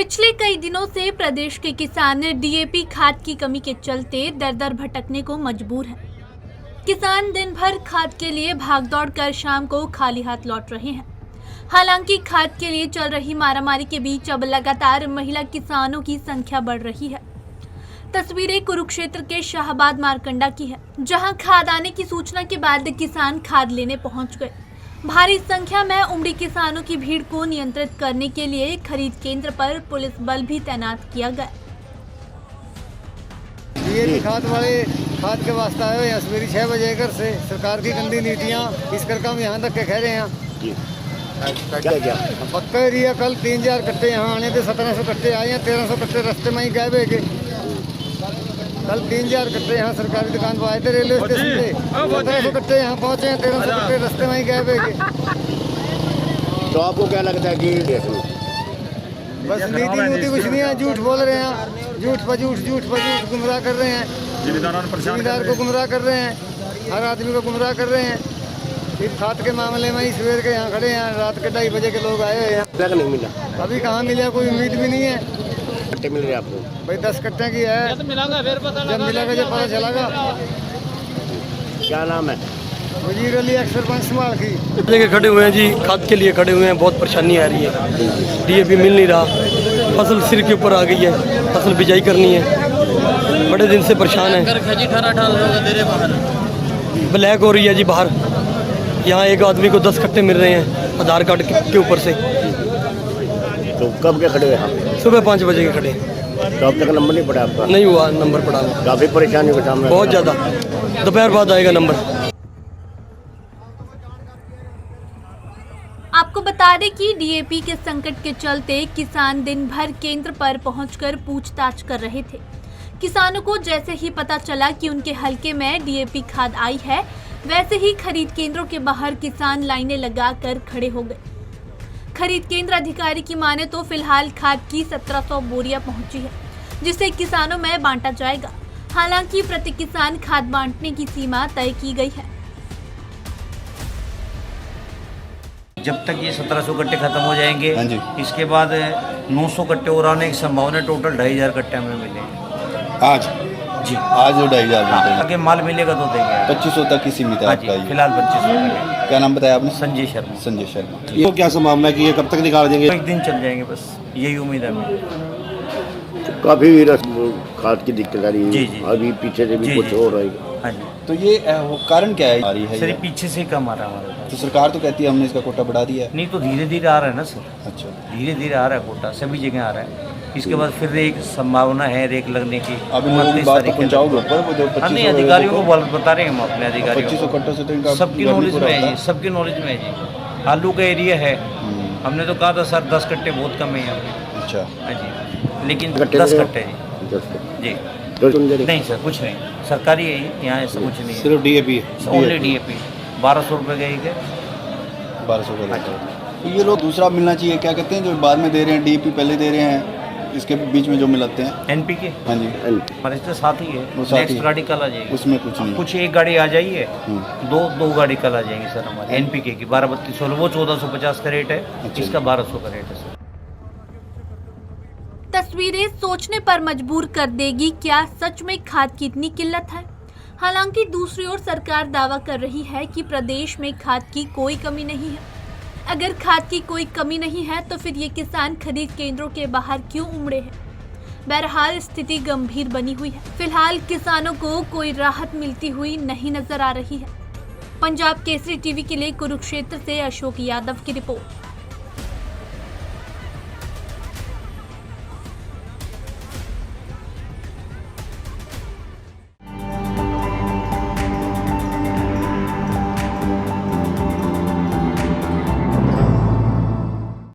पिछले कई दिनों से प्रदेश के किसान डीएपी खाद की कमी के चलते दर दर भटकने को मजबूर हैं। किसान दिन भर खाद के लिए भागदौड़ कर शाम को खाली हाथ लौट रहे हैं। हालांकि खाद के लिए चल रही मारामारी के बीच अब लगातार महिला किसानों की संख्या बढ़ रही है। तस्वीरें कुरुक्षेत्र के शाहबाद मारकंडा की है, जहां खाद आने की सूचना के बाद किसान खाद लेने पहुंच गए। भारी संख्या में उमड़ी किसानों की भीड़ को नियंत्रित करने के लिए खरीद केंद्र पर पुलिस बल भी तैनात किया गया। डीएपी खाद वाले खाद के वास्ते आए हुए हैं। सवेरे 6 बजे घर से सरकार की गंदी नीतियाँ इस करके हम यहाँ तक के कह रहे हैं। क्या पक्का एरिया कल 3000 कट्टे यहाँ आने थे, 1700 कट्टे आए हैं, 1300 कट्टे रास्ते में ही गायब है के। कल 3000 कट्टे यहाँ सरकारी दुकान पर आए थे रेलवे स्टेशन पे, 1700 कट्टे यहाँ पहुँचे हैं, 1300 कट्टे रास्ते में ही गायब है के। तो आपको क्या लगता है कि बस नीति कुछ नहीं है, झूठ बोल रहे हैं, झूठ पर झूठ गुमराह कर रहे हैं, जिम्मेदार को गुमराह कर रहे हैं, हर आदमी को गुमराह कर रहे हैं। इस खाद के मामले में ही सवेर के यहाँ खड़े हैं, रात के 2:30 बजे के लोग आए हैं। नहीं मिला अभी कहाँ मिला, कोई उम्मीद भी नहीं है। कट्टे मिल रहे आपको? भाई 10 कट्टे की है, जब मिलेगा जब पता चलेगा। क्या नाम है? वजीर अली अक्सर पंच संभाल की लेके खड़े हुए हैं जी, खाद के लिए खड़े हुए हैं। बहुत परेशानी आ रही है, डीएपी मिल नहीं रहा, फसल सिर के ऊपर आ गई है, फसल बिजाई करनी है, बड़े दिन से परेशान है। ब्लैक हो रही है जी बाहर। यहाँ एक आदमी को 10 कट्टे मिल रहे हैं आधार कार्ड के ऊपर से। तो कब के खड़े हुए आप? सुबह 5 बजे के खड़े। तो अब तक नंबर नहीं पड़ा आपका? नहीं हुआ नंबर पड़ा, काफ़ी परेशानी का सामना, बहुत ज़्यादा। दोपहर बाद आएगा नंबर। आपको बता दें कि डीएपी के संकट के चलते किसान दिन भर केंद्र पर पहुंचकर पूछताछ कर रहे थे। किसानों को जैसे ही पता चला कि उनके हलके में डीएपी खाद आई है, वैसे ही खरीद केंद्रों के बाहर किसान लाइनें लगाकर खड़े हो गए। खरीद केंद्र अधिकारी की माने तो फिलहाल खाद की 1700 बोरियां पहुंची है, जिसे किसानों में बांटा जाएगा। हालांकि प्रति किसान खाद बांटने की सीमा तय की गई है। जब तक ये 1700 कट्टे खत्म हो जाएंगे, इसके बाद 900 कट्टे और आने की संभावना, टोटल 2500 कट्टे हमें मिलेंगे आज जी। आज 2500 आगे माल मिलेगा तो देंगे। 2500 तक की सीमित है आपका ये? फिलहाल 2500। क्या नाम बताया आपने? संजय शर्मा। संजय शर्मा। ये क्या संभावना है कि ये कब तक निकाल देंगे? एक दिन चल जाएंगे, बस यही उम्मीद है हमें। काफ़ी खाद की दिक्कत आ रही है। जी। अभी पीछे से भी कुछ हो रहा है। हाँ जी। तो ये कारण क्या है? आ रही है सर, ये? पीछे से कम आ रहा है हमारे पास। तो सरकार तो कहती है हमने इसका कोटा बढ़ा दिया है। नहीं तो धीरे धीरे आ रहा है ना सर, अच्छा, धीरे धीरे आ रहा है कोटा, सभी जगह आ रहा है। इसके बाद फिर एक संभावना है रेक लगने की। अभी लोगों की बात तो पहुँचाओगे ऊपर वो जो 2500 नहीं, अधिकारियों को बता रहे हैं हम अपने अधिकारियों 2500 को। कट्टों से तो इनका सबकी नॉलेज में है जी, सबकी नॉलेज में है जी। आलू का एरिया है, हमने तो कहा था सर 10 कट्टे बहुत कम है यहाँ पे। अच्छा, हाँ जी, लेकिन 10 कट्टे जी। नहीं सर, कुछ नहीं, सरकारी है यहाँ, ऐसा कुछ नहीं है, सिर्फ डीएपी है। ओनली डीएपी 1200 रुपये का एक है। 1200 का देता है। ये लोग दूसरा मिलना चाहिए, क्या कहते हैं, जो बाद में दे रहे हैं, डीएपी पहले दे रहे हैं, इसके बीच में जो मिलाते हैं एनपीके। हाँ जी, हमारे इसके साथ ही है। वो साथ ही नेक्स्ट गाड़ी कल आ जाएगी, उसमें कुछ नहीं। कुछ एक गाड़ी आ जाइए, दो गाड़ी कल आ जाएंगी सर हमारे एनपीके की। 12-32 वो 1450 का रेट है, इसका 1200 का रेट है सर। तस्वीरें सोचने पर मजबूर कर देगी, क्या सच में खाद की इतनी किल्लत है? हालांकि दूसरी ओर सरकार दावा कर रही है कि प्रदेश में खाद की कोई कमी नहीं है। अगर खाद की कोई कमी नहीं है तो फिर ये किसान खरीद केंद्रों के बाहर क्यों उमड़े हैं? बहरहाल स्थिति गंभीर बनी हुई है। फिलहाल किसानों को कोई राहत मिलती हुई नहीं नजर आ रही है। पंजाब केसरी टीवी के लिए कुरुक्षेत्र से अशोक यादव की रिपोर्ट।